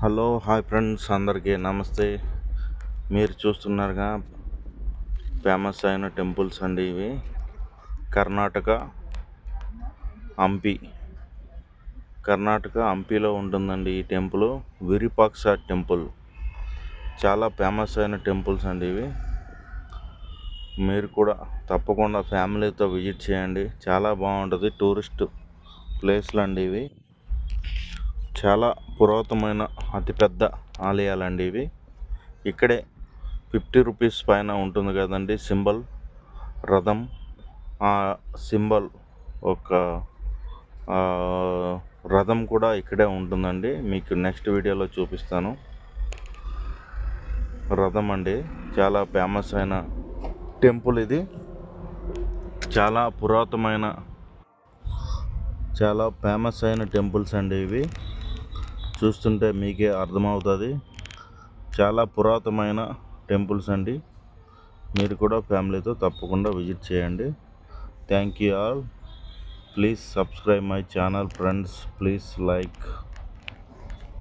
Hello hi friends, అందరికీ నమస్తే. మీరు చూస్తున్నారుగా ఫేమస్ అయిన టెంపుల్స్ అండి ఇవి. కర్ణాటక హంపి, హంపిలో ఉంటుందండి ఈ టెంపుల్. విరూపాక్ష టెంపుల్ చాలా ఫేమస్ అయిన టెంపుల్స్ అండి ఇవి. మీరు కూడా తప్పకుండా ఫ్యామిలీతో విజిట్ చేయండి, చాలా బాగుంటుంది. టూరిస్ట్ ప్లేస్లు అండి ఇవి. చాలా పురాతనమైన అతిపెద్ద ఆలయాలండి ఇవి. ఇక్కడే 50 రూపీస్ పైన ఉంటుంది కదండి సింబల్, రథం. ఆ సింబల్ ఒక ఆ, రథం కూడా ఇక్కడే ఉంటుందండి. మీకు నెక్స్ట్ వీడియోలో చూపిస్తాను. రథం అండి, చాలా ఫేమస్ అయిన టెంపుల్ ఇది. చాలా పురాతనమైన, చాలా ఫేమస్ అయిన టెంపుల్స్ అండి ఇవి. చూస్తుంటే మీకే అర్థమవుతుంది. చాలా పురాతనమైన టెంపుల్స్ అండి. మీరు కూడా ఫ్యామిలీతో తప్పకుండా విజిట్ చేయండి. Thank you all. Please subscribe my channel friends. Please like.